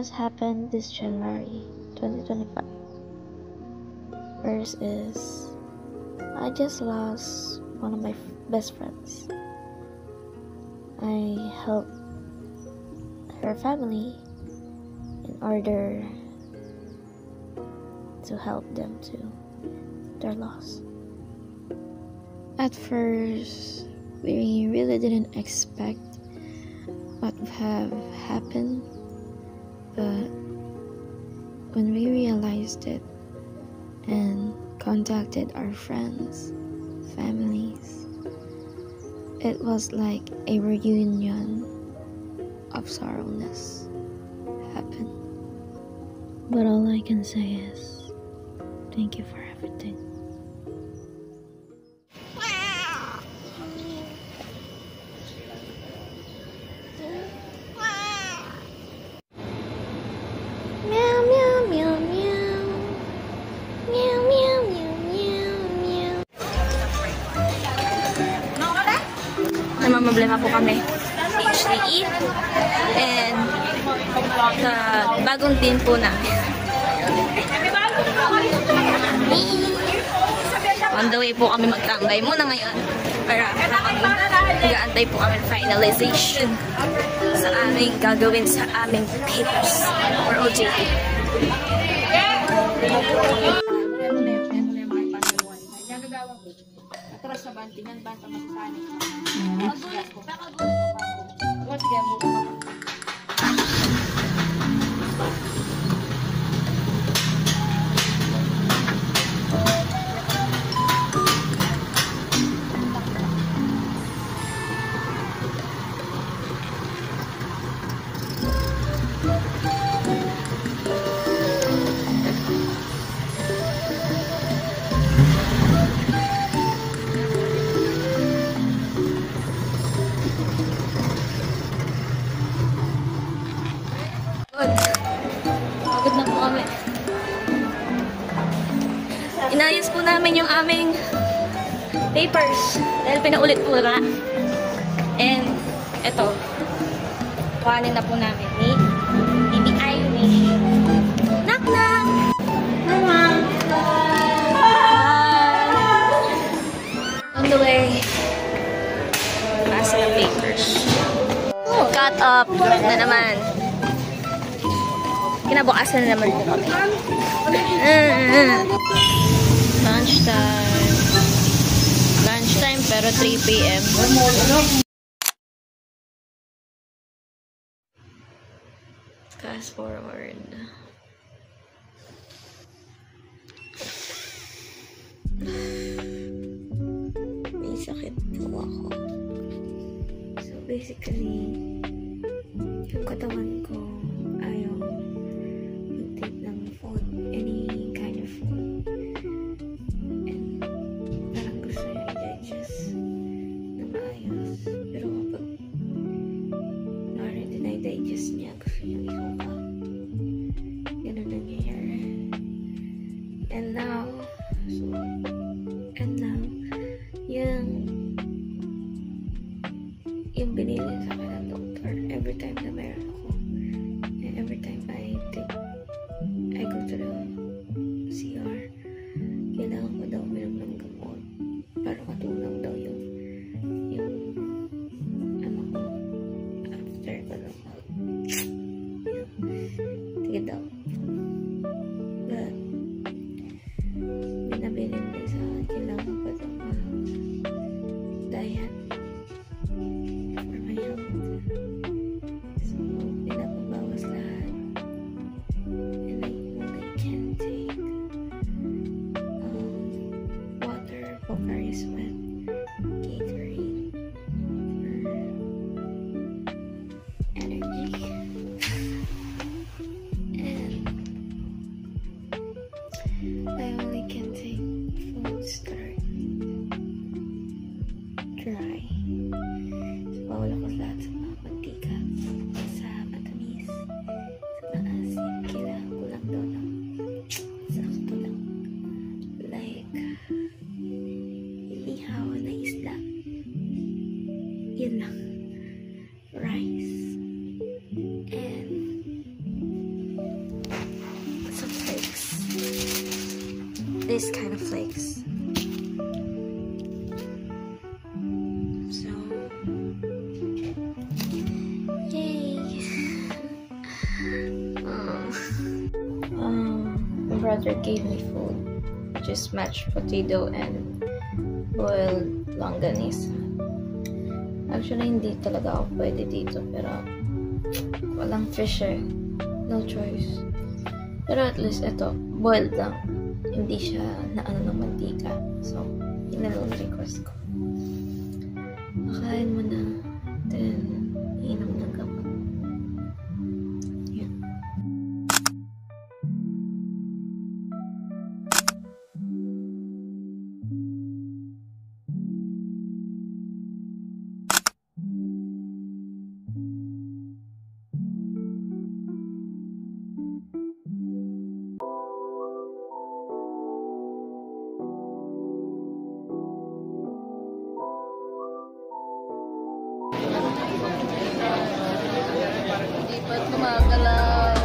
just happened this January 2025. First is, I just lost one of my best friends. I helped her family in order to help them to their loss. At first, we really didn't expect what would have happened, but when we realized it and contacted our friends, families, it was like a reunion of sorrowness happened. But all I can say is thank you for everything. Namamblema po kami HDE and sa bagong team po namin. On the way po kami magtambay muna ngayon para mag-aantay po kami finalization sa aming gagawin sa aming papers or OJT. Atras sa bantingan, banta masasani. Pagod na po kami. Inayos po namin yung aming papers dahil pinaulit po na. And eto, kuhanin na po namin ni Bibi Irish. Knock knock! On the way, pasa ng papers. Cut up na naman. Kinabukasan na naman po kami. Lunchtime. Lunchtime pero 3 PM. Fast forward. May sakit po ako. So basically, yung katawan ko ayaw mag-take ng food, any kind of food. And parang gusto niya i-digest na maayos. Pero kapag dinay-digest niya, gusto niya ikuha. Ganun nangyayari. And now, yung binili sa akin ng doctor, every time na meron ako, and every time I go to the CR, kailangan ko daw uminom ng gamot para matunaw daw yung ano ko after ko lang sige daw, but binabili nila sa kailangan ko daw diet for my health. So, pinapabawas lahat. And I can't take water, Pocari Sweat, Gatorade for energy. And I only can take foods that are dry. So, bawal ako lahat sa mga mantika, sa matamis, sa maasim. Kailangan ko lang daw ng sakto lang. Like, inihaw na isda. Yun lang. Rice. And this kind of flakes. So, yay! My brother gave me food, which is mashed potato and boiled longanisa. Actually, hindi talaga ako pwede dito, pero walang fish eh. No choice. Pero at least ito, boiled lang. Hindi siya naano ng mantika. So, yun na lang request ko. Makain mo na. Then, inom ng gamot. Yun. Hindi pa gumagalaw.